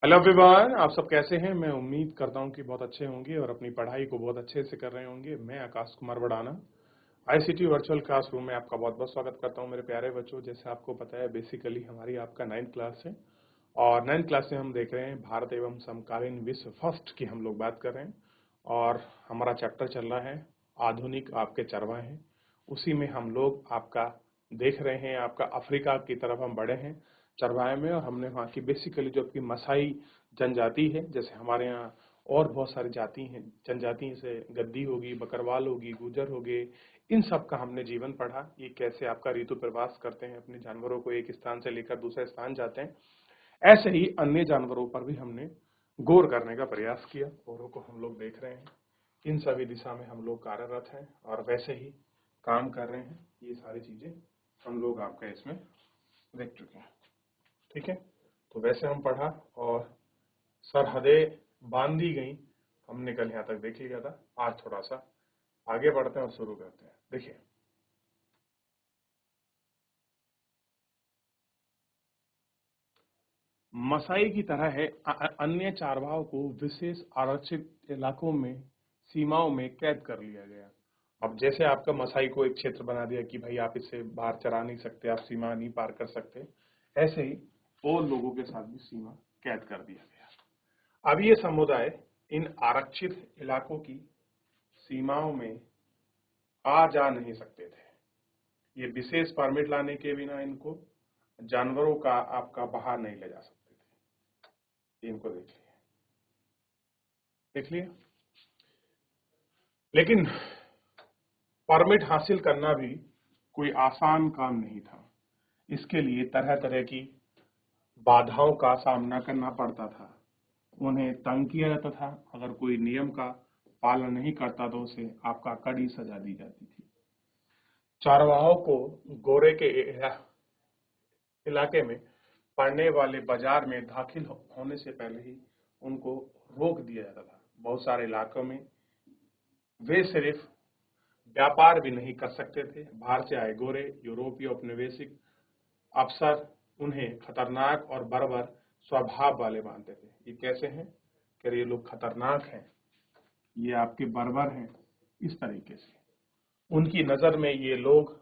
Hello everyone, आप सब कैसे हैं। मैं उम्मीद करता हूं कि बहुत अच्छे होंगे और अपनी पढ़ाई को बहुत अच्छे से कर रहे होंगे। मैं Akash Kumar Badana ICT virtual classroom में आपका बहुत बहुत स्वागत करता हूं। मेरे प्यारे बच्चों, जैसे आपको पता है बेसिकली हमारी आपका 9th क्लास है और 9th क्लास में हम देख रहे हैं भारत एवं समकालीन विश्व फर्स्ट की हम लोग बात कर रहे हैं और हमारा चैप्टर चल रहा है आधुनिक आपके चरवाहे। उसी में हम लोग आपका देख रहे हैं आपका अफ्रीका की तरफ हम बढ़े हैं चरवाहे में, और हमने वहाँ की बेसिकली जो आपकी मसाई जनजाति है, जैसे हमारे यहाँ और बहुत सारी जाति हैं जनजाति से गद्दी होगी, बकरवाल होगी, गुजर होगी, इन सब का हमने जीवन पढ़ा। ये कैसे आपका ऋतु प्रवास करते हैं, अपने जानवरों को एक स्थान से लेकर दूसरे स्थान जाते हैं। ऐसे ही अन्य जानवरों पर भी हमने गौर करने का प्रयास किया, औरों को हम लोग देख रहे हैं। इन सभी दिशा में हम लोग कार्यरत हैं और वैसे ही काम कर रहे हैं। ये सारी चीजें हम लोग आपका इसमें देख चुके हैं। ठीक है, तो वैसे हम पढ़ा और सरहदें बांधी गई, हमने कल यहाँ तक देख लिया था। आज थोड़ा सा आगे बढ़ते हैं और शुरू करते हैं। देखिए, मसाई की तरह है अन्य चारवाहों को विशेष आरक्षित इलाकों में सीमाओं में कैद कर लिया गया। अब जैसे आपका मसाई को एक क्षेत्र बना दिया कि भाई आप इससे बाहर चरा नहीं सकते, आप सीमा नहीं पार कर सकते, ऐसे ही और लोगों के साथ भी सीमा कैद कर दिया गया। अब ये समुदाय इन आरक्षित इलाकों की सीमाओं में आ जा नहीं सकते थे। ये विशेष परमिट लाने के बिना इनको जानवरों का आपका बाहर नहीं ले जा सकते थे। इनको देख लिए। लेकिन परमिट हासिल करना भी कोई आसान काम नहीं था। इसके लिए तरह तरह की बाधाओं का सामना करना पड़ता था। उन्हें तंग किया जाता था। अगर कोई नियम का पालन नहीं करता तो उसे आपका कड़ी सजा दी जाती थी। चारवाहों को गोरे के इलाके में पड़ने वाले बाजार में दाखिल होने से पहले ही उनको रोक दिया जाता था। बहुत सारे इलाकों में वे सिर्फ व्यापार भी नहीं कर सकते थे। बाहर से आए गोरे यूरोपीय औपनिवेशिक अफसर उन्हें खतरनाक और बर्बर स्वभाव वाले मानते थे। ये कैसे हैं कि ये लोग खतरनाक हैं, ये आपके बर्बर हैं, इस तरीके से उनकी नजर में ये लोग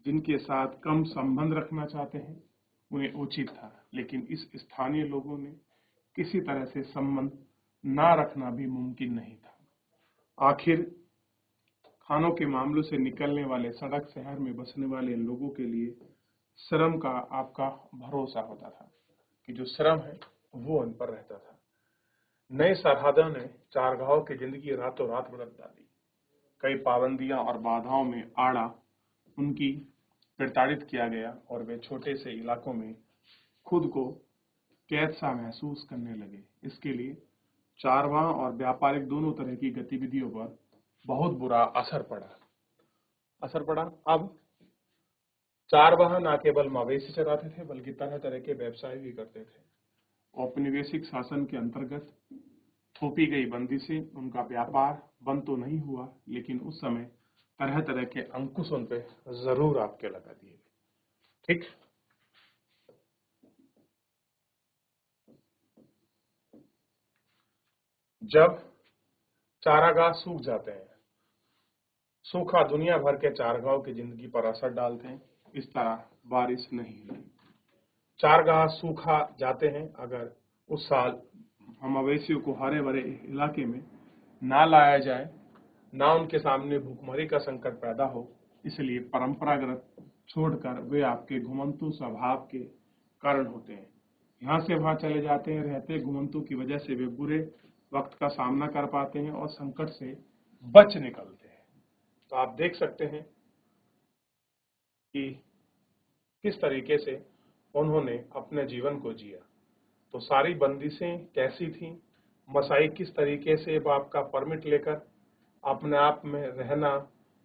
जिनके साथ कम संबंध रखना चाहते हैं उन्हें उचित था। लेकिन इस स्थानीय लोगों ने किसी तरह से संबंध ना रखना भी मुमकिन नहीं था। आखिर खानों के मामलों से निकलने वाले सड़क शहर में बसने वाले लोगों के लिए श्रम का आपका भरोसा होता था कि जो श्रम है वो उन पर रहता था। नए सरहदों ने चारगाहों की जिंदगी रातों रात बदल डाली। कई पाबंदियां और बाधाओं में आड़ा उनकी प्रताड़ित किया गया और वे छोटे से इलाकों में खुद को कैद सा महसूस करने लगे। इसके लिए चारवाह और व्यापारिक दोनों तरह की गतिविधियों पर बहुत बुरा असर पड़ा। अब चारवाह न केवल मवेशी चराते थे बल्कि तरह तरह के व्यवसाय भी करते थे। औपनिवेशिक शासन के अंतर्गत थोपी गई बंदी से उनका व्यापार बंद तो नहीं हुआ, लेकिन उस समय तरह तरह के अंकुश उन पे जरूर आपके लगा दिए गए। ठीक, जब चारागाह सूख जाते हैं, सूखा दुनिया भर के चारागाहों की जिंदगी पर असर डालते हैं। इस तरह बारिश नहीं हुई, चारागाह सूखा जाते हैं। अगर उस साल हम मवेशियों को हरे भरे इलाके में ना लाया जाए, ना उनके सामने भूखमरी का संकट पैदा हो, इसलिए परंपरागत छोड़कर वे आपके घुमंतु स्वभाव के कारण होते हैं। यहाँ से वहां चले जाते हैं। रहते घुमंतु की वजह से वे बुरे वक्त का सामना कर पाते हैं और संकट से बच निकलते हैं। तो आप देख सकते हैं कि किस तरीके से उन्होंने अपने जीवन को जिया। तो सारी बंदिशें कैसी थी, मसाई किस तरीके से वो आपका परमिट लेकर अपने आप में रहना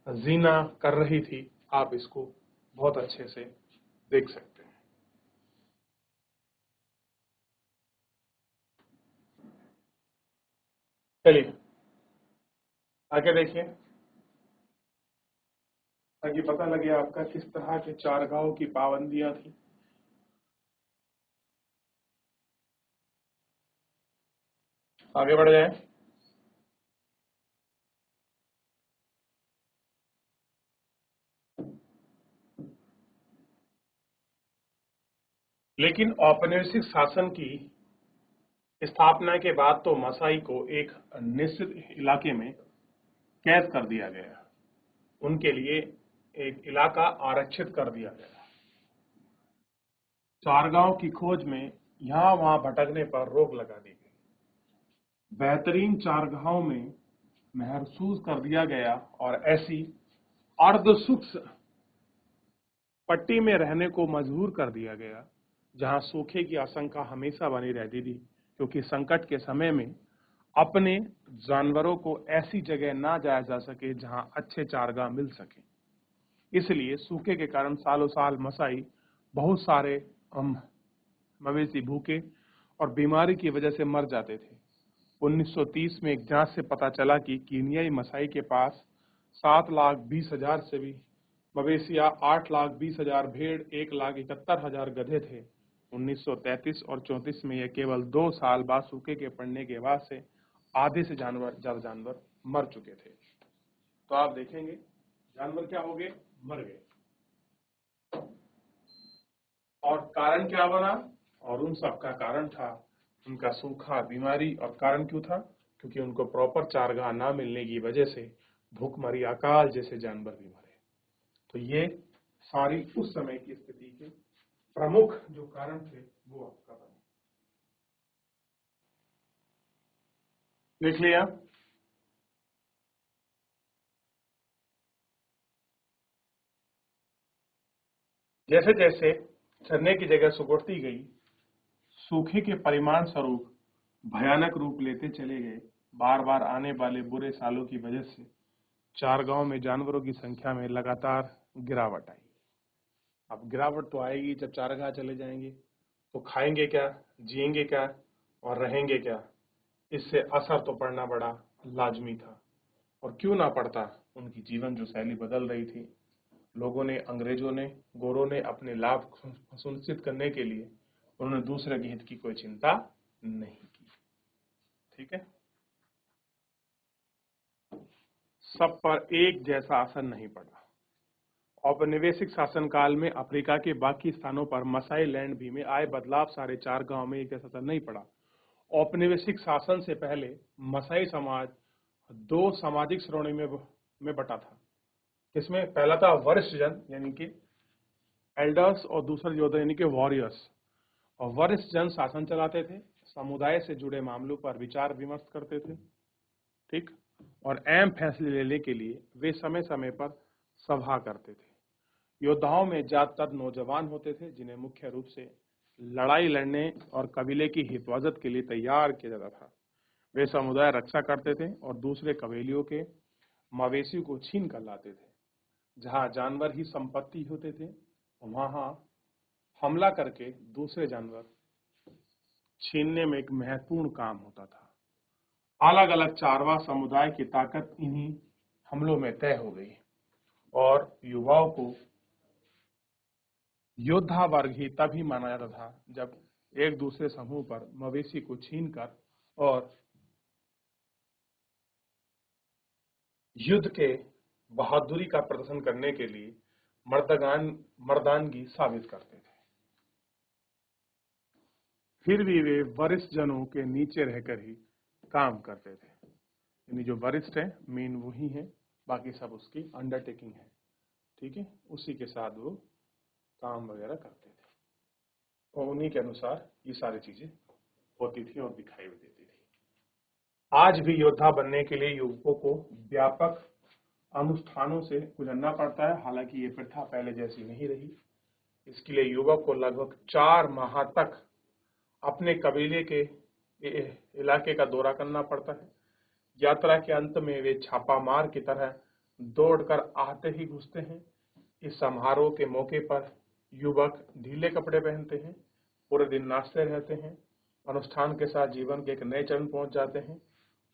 जीना कर रही थी, आप इसको बहुत अच्छे से देख सकते हैं। चलिए आगे देखिए, ताकि पता लगे आपका किस तरह के चारगाहों की पाबंदियां थी। आगे बढ़ जाए। लेकिन औपनिवेशिक शासन की स्थापना के बाद तो मसाई को एक निश्चित इलाके में कैद कर दिया गया, उनके लिए एक इलाका आरक्षित कर दिया गया। चारगांव की खोज में यहां वहां भटकने पर रोक लगा दी गई। बेहतरीन चारगांव में महसूस कर दिया गया और ऐसी अर्धसूक्ष्म पट्टी में रहने को मजबूर कर दिया गया जहां सूखे की आशंका हमेशा बनी रहती थी, क्योंकि संकट के समय में अपने जानवरों को ऐसी जगह ना जाया जा सके जहां अच्छे चारगाह मिल सके। इसलिए सूखे के कारण सालों साल मसाई बहुत सारे मवेशी भूखे और बीमारी की वजह से मर जाते थे। 1930 में एक जांच से पता चला कि कीनियाई मसाई के पास 7,20,000 से भी मवेशियां, 8,20,000 भेड़, 1,71,000 गधे थे। 1933 और 34 में यह केवल 2 साल बाद सूखे के पड़ने के बाद से आधे से ज्यादा जानवर मर चुके थे। तो आप देखेंगे जानवर क्या हो गए, मर गए। और कारण क्या बना, और उन सब का कारण था उनका सूखा, बीमारी। और कारण क्यों था, क्योंकि उनको प्रॉपर चारगाह ना मिलने की वजह से भूखमरी, अकाल जैसे जानवर भी मरे। तो ये सारी उस समय की स्थिति के प्रमुख जो कारण थे वो आपका बने। देख लिया। जैसे जैसे चरने की जगह सुगड़ती गई, सूखे के परिमाण स्वरूप भयानक रूप लेते चले गए। बार बार आने वाले बुरे सालों की वजह से चारगांव में जानवरों की संख्या में लगातार गिरावट आई। अब गिरावट तो आएगी जब चारगाह चले जाएंगे, तो खाएंगे क्या, जिएंगे क्या और रहेंगे क्या, इससे असर तो पड़ना बड़ा लाजमी था। और क्यों ना पड़ता, उनकी जीवन जो शैली बदल रही थी। लोगों ने, अंग्रेजों ने, गोरों ने अपने लाभ सुनिश्चित करने के लिए उन्होंने दूसरे के हित की कोई चिंता नहीं की। ठीक है, सब पर एक जैसा असर नहीं पड़ा। औपनिवेशिक शासनकाल में अफ्रीका के बाकी स्थानों पर मसाई लैंड भी में आए बदलाव सारे चारगांव में एक जैसा असर नहीं पड़ा। औपनिवेशिक शासन से पहले मसाई समाज 2 सामाजिक श्रेणी में बटा था। इसमें पहला था वरिष्ठ जन यानी कि एल्डर्स, और दूसरा योद्धा यानी कि वॉरियर्स। और वरिष्ठ जन शासन चलाते थे, समुदाय से जुड़े मामलों पर विचार विमर्श करते थे, ठीक, और अहम फैसले लेने के लिए वे समय समय पर सभा करते थे। योद्धाओं में ज्यादातर नौजवान होते थे जिन्हें मुख्य रूप से लड़ाई लड़ने और कबीले की हिफाजत के लिए तैयार किया जाता था। वे समुदाय रक्षा करते थे और दूसरे कबीलियों के मवेशी को छीन कर लाते थे। जहां जानवर ही संपत्ति होते थे, वहां हमला करके दूसरे जानवर छीनने में एक महत्वपूर्ण काम होता था। अलग अलग चारवा समुदाय की ताकत इन्हीं हमलों में तय हो गई और युवाओं को योद्धा वर्ग ही तभी माना जाता था जब एक दूसरे समूह पर मवेशी को छीनकर और युद्ध के बहादुरी का प्रदर्शन करने के लिए मर्दानगी साबित करते थे। फिर भी वे वरिष्ठ जनों के नीचे रहकर ही काम करते थे। यानी जो वरिष्ठ है मेन वही है, बाकी सब उसकी अंडरटेकिंग है। ठीक है, उसी के साथ वो काम वगैरह करते थे और उन्हीं के अनुसार ये सारी चीजें होती थी और दिखाई भी देती थी। आज भी योद्धा बनने के लिए युवकों को व्यापक अनुष्ठानों से गुजरना पड़ता है। हालांकि ये प्रथा पहले जैसी नहीं रही। इसके लिए युवक को लगभग 4 माह तक अपने कबीले के इलाके का दौरा करना पड़ता है। यात्रा के अंत में वे छापामार की तरह दौड़कर आते ही घुसते हैं। इस समारोह के मौके पर युवक ढीले कपड़े पहनते हैं, पूरे दिन नाचते रहते हैं, अनुष्ठान के साथ जीवन के एक नए चरण पहुंच जाते हैं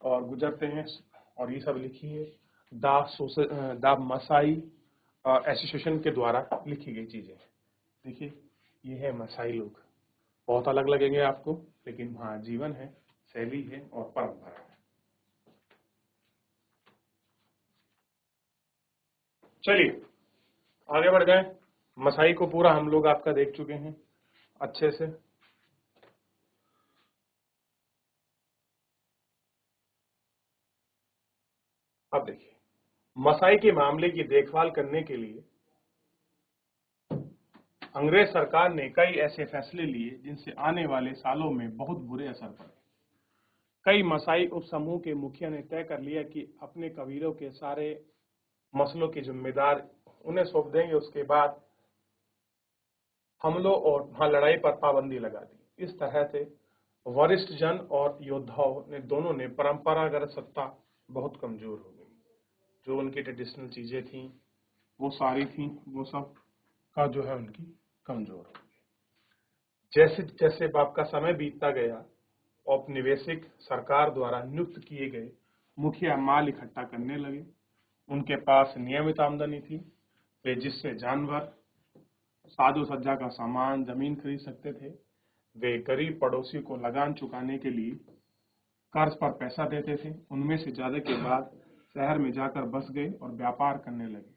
और गुजरते हैं। और ये सब लिखी है द मसाई एसोसिएशन के द्वारा लिखी गई चीजें। देखिए, ये है मसाई लोग। बहुत अलग लगेंगे आपको, लेकिन हाँ जीवन है शैली है और परंपरा है। चलिए आगे बढ़ जाएं। मसाई को पूरा हम लोग आपका देख चुके हैं अच्छे से। अब देखिए, मसाई के मामले की देखभाल करने के लिए अंग्रेज सरकार ने कई ऐसे फैसले लिए जिनसे आने वाले सालों में बहुत बुरे असर पड़े। कई मसाई उपसमूह के मुखिया ने तय कर लिया कि अपने कबीलों के सारे मसलों की जिम्मेदार उन्हें सौंप देंगे। उसके बाद हमलों और वहां लड़ाई पर पाबंदी लगा दी। इस तरह से वरिष्ठ जन और योद्धाओं ने दोनों ने परंपरागत सत्ता बहुत कमजोर हो गई। जो उनकी ट्रेडिशनल चीजें थी वो सारी थी, वो सब का जो है उनकी कमजोर हो गई। जैसे जैसे आपका समय बीतता गया, औपनिवेशिक सरकार द्वारा नियुक्त किए गए मुखिया माल इकट्ठा करने लगे। उनके पास नियमित आमदनी थी, वे जिससे जानवर, साजो सज्जा का सामान, जमीन खरीद सकते थे। वे गरीब पड़ोसी को लगान चुकाने के लिए कर्ज पर पैसा देते थे। उनमें से ज्यादा के बाद शहर में जाकर बस गए और व्यापार करने लगे।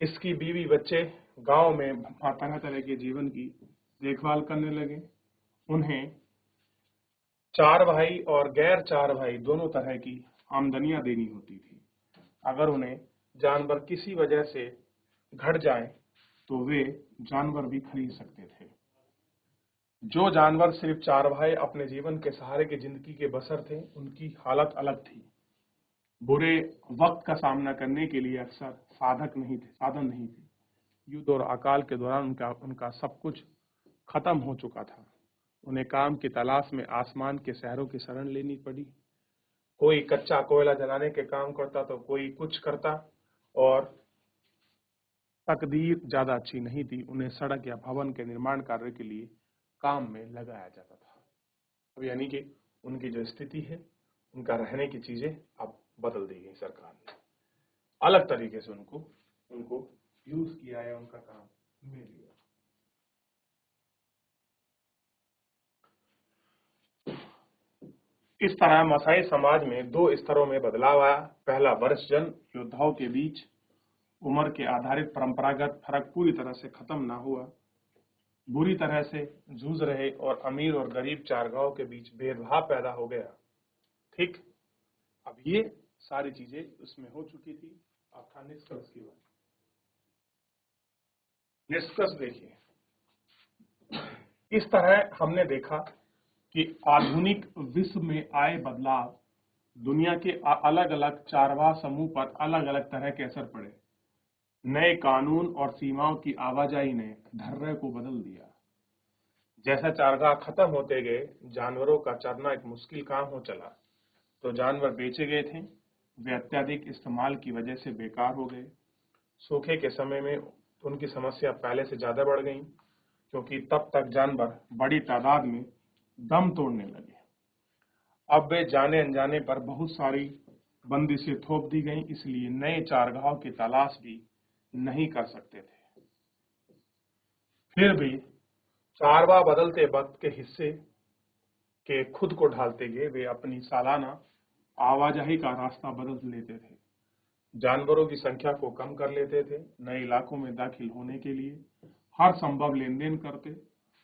इसकी बीवी बच्चे गांव में तरह तरह के जीवन की देखभाल करने लगे। उन्हें चार भाई और गैर चार भाई दोनों तरह की आमदनियां देनी होती थी। अगर उन्हें जानवर किसी वजह से घट जाए तो वे जानवर भी खरीद सकते थे। जो जानवर सिर्फ चार भाई अपने जीवन के सहारे की जिंदगी के बसर थे, उनकी हालत अलग थी। बुरे वक्त का सामना करने के लिए अक्सर साधन नहीं थे। युद्ध और अकाल के दौरान उनका सब कुछ खत्म हो चुका था। उन्हें काम की तलाश में आसमान के शहरों की शरण लेनी पड़ी। कोई कच्चा कोयला जलाने के काम करता तो कोई कुछ करता, और तकदीर ज्यादा अच्छी नहीं थी। उन्हें सड़क या भवन के निर्माण कार्य के लिए काम में लगाया जाता था। अब यानी कि उनकी जो स्थिति है, उनका रहने की चीजें अब बदल दी गई। सरकार ने अलग तरीके से उनको यूज किया है, उनका काम मिल लिया। इस तरह मसाई समाज में दो स्तरों में बदलाव आया। पहला, वरिष्ठ जन योद्धाओं के बीच उम्र के आधारित परंपरागत फर्क पूरी तरह से खत्म ना हुआ। बुरी तरह से जूझ रहे और अमीर और गरीब चारगाहों के बीच भेदभाव पैदा हो गया। ठीक, अब ये सारी चीजें उसमें हो चुकी थी। अब था निष्कर्ष की बात। निष्कर्ष देखिए, इस तरह हमने देखा कि आधुनिक विश्व में आए बदलाव दुनिया के अलग अलग चारवाह समूह पर अलग अलग तरह के असर पड़े। नए कानून और सीमाओं की आवाजाही ने धर्रे को बदल दिया। जैसा चारगाह खत्म होते गए, जानवरों का चरना एक मुश्किल काम हो चला। तो जानवर बेचे गए थे, वे अत्यधिक इस्तेमाल की वजह से बेकार हो गए। सूखे के समय में उनकी समस्या पहले से ज्यादा बढ़ गई, क्योंकि तब तक जानवर बड़ी तादाद में दम तोड़ने लगे। अब वे जाने अनजाने पर बहुत सारी बंदिशें थोप दी गईं, इसलिए नए चारगाहों की तलाश भी नहीं कर सकते थे। फिर भी चारवाह बदलते वक्त के हिस्से के खुद को ढालते गए। वे अपनी सालाना आवाजाही का रास्ता बदल लेते थे, जानवरों की संख्या को कम कर लेते थे, नए इलाकों में दाखिल होने के लिए हर संभव लेन देन करते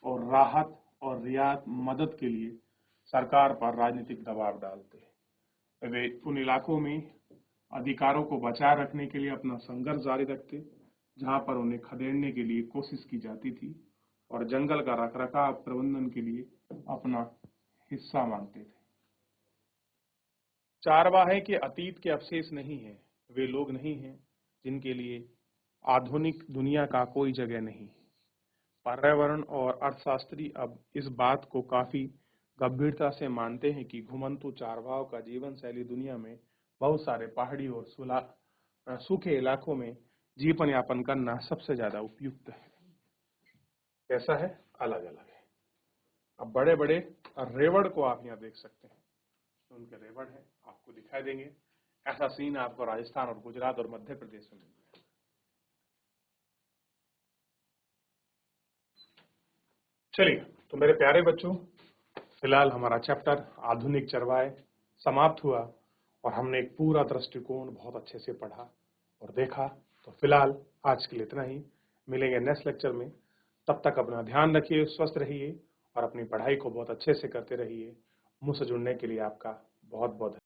और राहत और रियायत मदद के लिए सरकार पर राजनीतिक दबाव डालते। वे उन इलाकों में अधिकारों को बचाए रखने के लिए अपना संघर्ष जारी रखते जहां पर उन्हें खदेड़ने के लिए कोशिश की जाती थी, और जंगल का रखरखाव प्रबंधन के लिए अपना हिस्सा मानते थे। चारवाहे के अतीत के अवशेष नहीं है, वे लोग नहीं हैं जिनके लिए आधुनिक दुनिया का कोई जगह नहीं। पर्यावरण और अर्थशास्त्री अब इस बात को काफी गंभीरता से मानते हैं कि घुमंतु चारवाहों का जीवन शैली दुनिया में बहुत सारे पहाड़ी और सूखे इलाकों में जीवन यापन करना सबसे ज्यादा उपयुक्त है। कैसा है? अलग अलग है। अब बड़े बड़े रेवड़ को आप यहाँ देख सकते हैं, उनके रेवड़ है, आपको दिखाई देंगे। ऐसा सीन आपको राजस्थान और गुजरात और मध्य प्रदेश में मिलेगा। चलिए, तो मेरे प्यारे बच्चों, फिलहाल हमारा चैप्टर आधुनिक चरवाहे समाप्त हुआ और हमने एक पूरा दृष्टिकोण बहुत अच्छे से पढ़ा और देखा। तो फिलहाल आज के लिए इतना ही। मिलेंगे नेक्स्ट लेक्चर में। तब तक अपना ध्यान रखिए, स्वस्थ रहिए और अपनी पढ़ाई को बहुत अच्छे से करते रहिए। मुझसे जुड़ने के लिए आपका बहुत बहुत